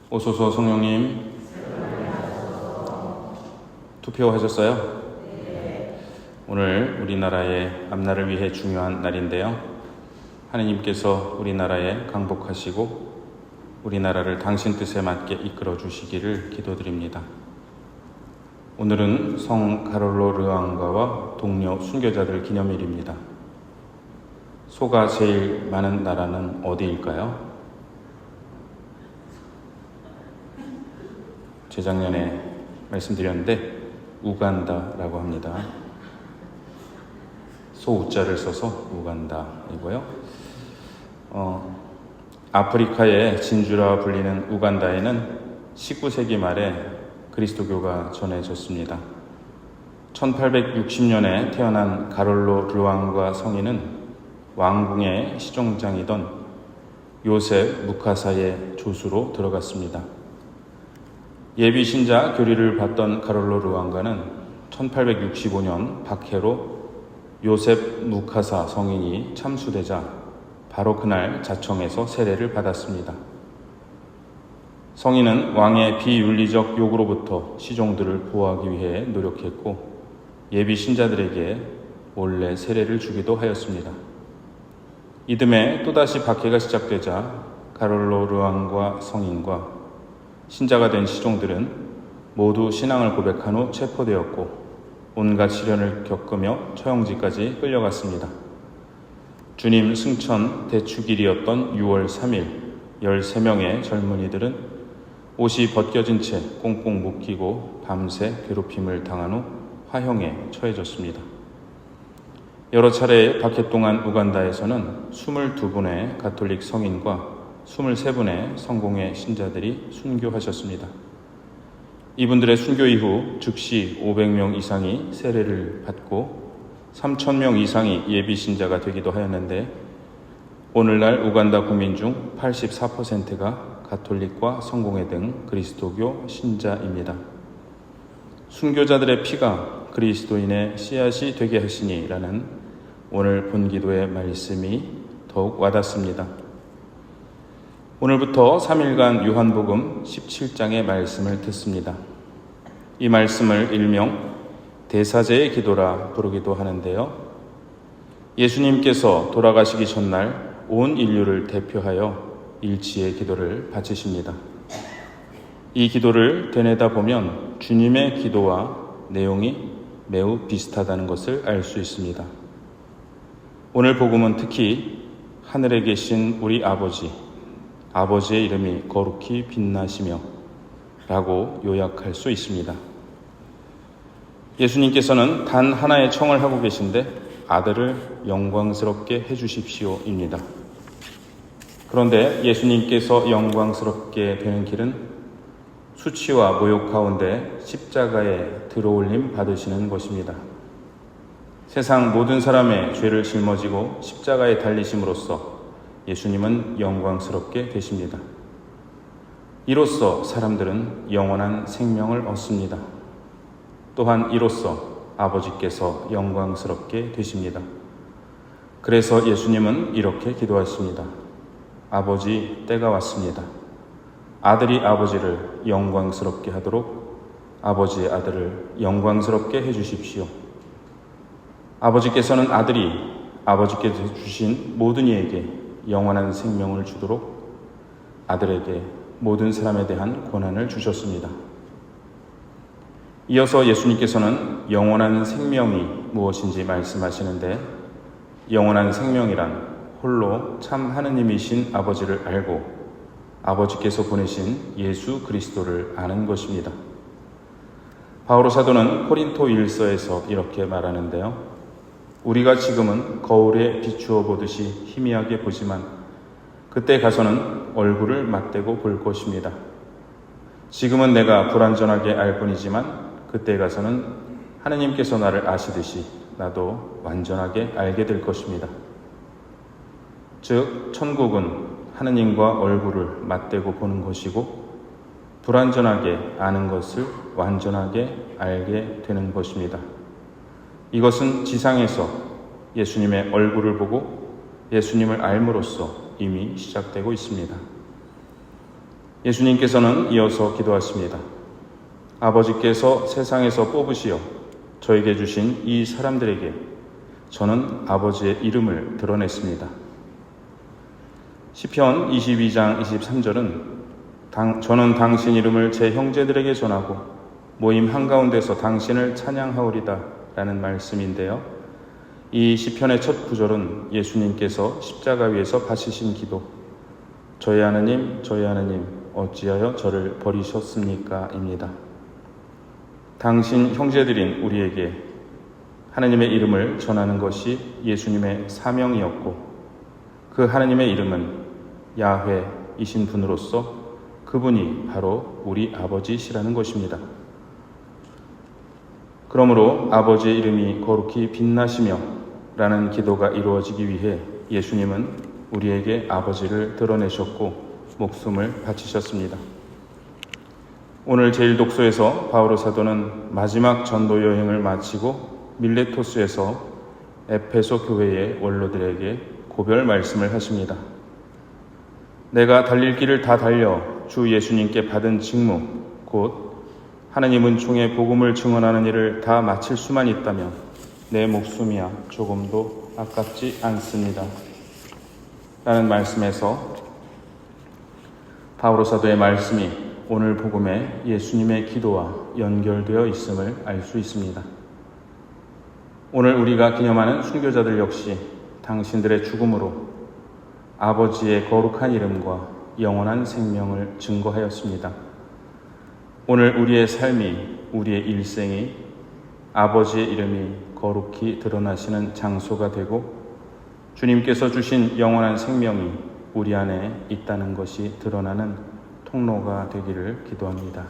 오소서 성령님. 투표하셨어요? 오늘 우리나라의 앞날을 위해 중요한 날인데요. 하느님께서 우리나라에 강복하시고 우리나라를 당신 뜻에 맞게 이끌어 주시기를 기도드립니다. 오늘은 성 가롤로 르앙가와 동료 순교자들 기념일입니다. 소가 제일 많은 나라는 어디일까요? 재작년에 말씀드렸는데 우간다라고 합니다. 소우자를 써서 우간다이고요. 아프리카의 진주라 불리는 우간다에는 19세기 말에 그리스도교가 전해졌습니다. 1860년에 태어난 가롤로 르앙가 성인은 왕궁의 시종장이던 요셉 무카사의 조수로 들어갔습니다. 예비신자 교리를 받던 가롤로 르앙가는 1865년 박해로 요셉 무카사 성인이 참수되자 바로 그날 자청에서 세례를 받았습니다. 성인은 왕의 비윤리적 요구로부터 시종들을 보호하기 위해 노력했고 예비신자들에게 몰래 세례를 주기도 하였습니다. 이듬해 또다시 박해가 시작되자 가롤로 르앙가 성인과 신자가 된 시종들은 모두 신앙을 고백한 후 체포되었고 온갖 시련을 겪으며 처형지까지 끌려갔습니다. 주님 승천 대축일이었던 6월 3일 13명의 젊은이들은 옷이 벗겨진 채 꽁꽁 묶이고 밤새 괴롭힘을 당한 후 화형에 처해졌습니다. 여러 차례 박해 동안 우간다에서는 22분의 가톨릭 성인과 23분의 성공회 신자들이 순교하셨습니다. 이분들의 순교 이후 즉시 500명 이상이 세례를 받고 3,000명 이상이 예비신자가 되기도 하였는데 오늘날 우간다 국민 중 84%가 가톨릭과 성공회 등 그리스도교 신자입니다. 순교자들의 피가 그리스도인의 씨앗이 되게 하시니라는 오늘 본기도의 말씀이 더욱 와닿습니다. 오늘부터 3일간 요한복음 17장의 말씀을 듣습니다. 이 말씀을 일명 대사제의 기도라 부르기도 하는데요. 예수님께서 돌아가시기 전날 온 인류를 대표하여 일치의 기도를 바치십니다. 이 기도를 되뇌다 보면 주님의 기도와 내용이 매우 비슷하다는 것을 알 수 있습니다. 오늘 복음은 특히 하늘에 계신 우리 아버지의 이름이 거룩히 빛나시며 라고 요약할 수 있습니다. 예수님께서는 단 하나의 청을 하고 계신데 아들을 영광스럽게 해주십시오입니다. 그런데 예수님께서 영광스럽게 되는 길은 수치와 모욕 가운데 십자가에 들어올림 받으시는 것입니다. 세상 모든 사람의 죄를 짊어지고 십자가에 달리심으로써 예수님은 영광스럽게 되십니다. 이로써 사람들은 영원한 생명을 얻습니다. 또한 이로써 아버지께서 영광스럽게 되십니다. 그래서 예수님은 이렇게 기도하십니다. 아버지, 때가 왔습니다. 아들이 아버지를 영광스럽게 하도록 아버지의 아들을 영광스럽게 해주십시오. 아버지께서는 아들이 아버지께서 주신 모든 이에게 영원한 생명을 주도록 아들에게 모든 사람에 대한 권한을 주셨습니다. 이어서 예수님께서는 영원한 생명이 무엇인지 말씀하시는데 영원한 생명이란 홀로 참 하느님이신 아버지를 알고 아버지께서 보내신 예수 그리스도를 아는 것입니다. 바오로 사도는 고린토 1서에서 이렇게 말하는데요. 우리가 지금은 거울에 비추어 보듯이 희미하게 보지만 그때 가서는 얼굴을 맞대고 볼 것입니다. 지금은 내가 불완전하게 알 뿐이지만 그때 가서는 하느님께서 나를 아시듯이 나도 완전하게 알게 될 것입니다. 즉 천국은 하느님과 얼굴을 맞대고 보는 것이고 불완전하게 아는 것을 완전하게 알게 되는 것입니다. 이것은 지상에서 예수님의 얼굴을 보고 예수님을 알므로써 이미 시작되고 있습니다. 예수님께서는 이어서 기도하십니다. 아버지께서 세상에서 뽑으시어 저에게 주신 이 사람들에게 저는 아버지의 이름을 드러냈습니다. 시편 22장 23절은 저는 당신 이름을 제 형제들에게 전하고 모임 한가운데서 당신을 찬양하오리다 라는 말씀인데요. 이 시편의 첫 구절은 예수님께서 십자가 위에서 바치신 기도, 저희 하느님 어찌하여 저를 버리셨습니까? 입니다. 당신 형제들인 우리에게 하느님의 이름을 전하는 것이 예수님의 사명이었고, 그 하느님의 이름은 야훼이신 분으로서 그분이 바로 우리 아버지시라는 것입니다. 그러므로 아버지의 이름이 거룩히 빛나시며 라는 기도가 이루어지기 위해 예수님은 우리에게 아버지를 드러내셨고 목숨을 바치셨습니다. 오늘 제1독서에서 바오로 사도는 마지막 전도 여행을 마치고 밀레토스에서 에페소 교회의 원로들에게 고별 말씀을 하십니다. 내가 달릴 길을 다 달려 주 예수님께 받은 직무, 곧 하나님 은총의 복음을 증언하는 일을 다 마칠 수만 있다면 내 목숨이야 조금도 아깝지 않습니다. 라는 말씀에서 바오로 사도의 말씀이 오늘 복음에 예수님의 기도와 연결되어 있음을 알 수 있습니다. 오늘 우리가 기념하는 순교자들 역시 당신들의 죽음으로 아버지의 거룩한 이름과 영원한 생명을 증거하였습니다. 오늘 우리의 삶이, 우리의 일생이 아버지의 이름이 거룩히 드러나시는 장소가 되고 주님께서 주신 영원한 생명이 우리 안에 있다는 것이 드러나는 통로가 되기를 기도합니다.